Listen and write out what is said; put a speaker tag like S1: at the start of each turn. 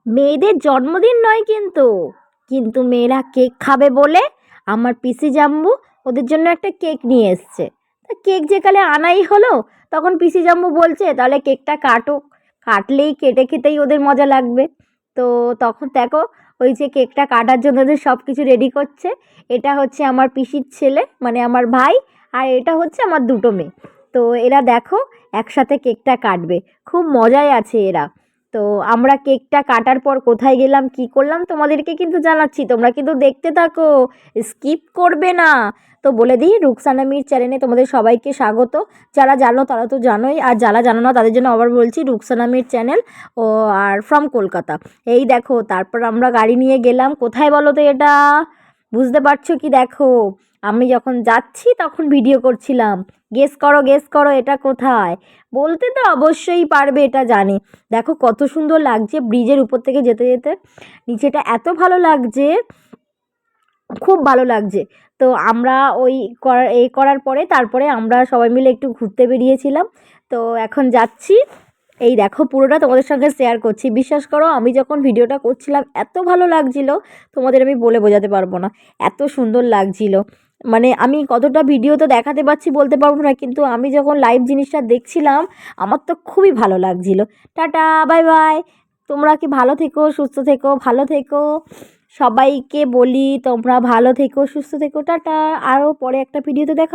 S1: মেয়েদের জন্মদিন নয় কিন্তু, কিন্তু মেয়েরা কেক খাবে বলে আমার পিসি জাম্বু ওদের জন্য একটা কেক নিয়ে এসছে। তা কেক যেকালে আনাই হলো, তখন পিসি জাম্বু বলছে তাহলে কেকটা কাটো, কাটলেই কেটে খেতেই ওদের মজা লাগবে। তো তখন দেখো ওই যে কেকটা কাটার জন্য ওদের সব কিছু রেডি করছে। এটা হচ্ছে আমার পিসির ছেলে মানে আমার ভাই, আর এটা হচ্ছে আমার দুটো মেয়ে। তো এরা দেখো একসাথে কেকটা কাটবে, খুব মজায় আছে এরা। তো আমরা কেকটা কাটার পর কোথায় গেলাম কী করলাম তোমাদেরকে কিন্তু জানাচ্ছি, তোমরা কিন্তু দেখতে থাকো, স্কিপ করবে না। তো বলে দিই, রুকসানা মির চ্যানেলে তোমাদের সবাইকে স্বাগত। যারা জানো তারা তো জানোই, আর যারা জানো না তাদের জন্য আবার বলছি, রুকসানা মির চ্যানেল ও আর ফ্রম কলকাতা। এই দেখো তারপর আমরা গাড়ি নিয়ে গেলাম কোথায় বলো তো, এটা বুঝতে পারছো কি? দেখো আমি যখন যাচ্ছি তখন ভিডিও করছিলাম। গেস করো গেস করো এটা কোথায়? বলতে তো অবশ্যই পারবে, এটা জানি। দেখো কত সুন্দর লাগছে ব্রিজের উপর থেকে যেতে যেতে, নিচেটা এত ভালো লাগছে, খুব ভালো লাগছে। তো আমরা ওই করার পরে তারপরে আমরা সবাই মিলে একটু ঘুরতে বেরিয়েছিলাম। তো এখন যাচ্ছি, এই দেখো পুরোটা তোমাদের সঙ্গে শেয়ার করছি। বিশ্বাস করো আমি যখন ভিডিওটা করছিলাম এত ভালো লাগছিল, তোমাদের আমি বলে বোঝাতে পারবো না, এত সুন্দর লাগছিল। মানে আমি কতটা ভিডিওতে দেখাতে পারছি বলতে পারবো না, কিন্তু আমি যখন লাইভ জিনিসটা দেখছিলাম আমার তো খুবই ভালো লাগছিল। Tata, bye bye. তোমরা কি ভালো থেকো, সুস্থ থেকো, ভালো থেকো। সবাইকে বলি তোমরা ভালো থেকো, সুস্থ থেকো, টাটা। আরও পরে একটা ভিডিওতে দেখা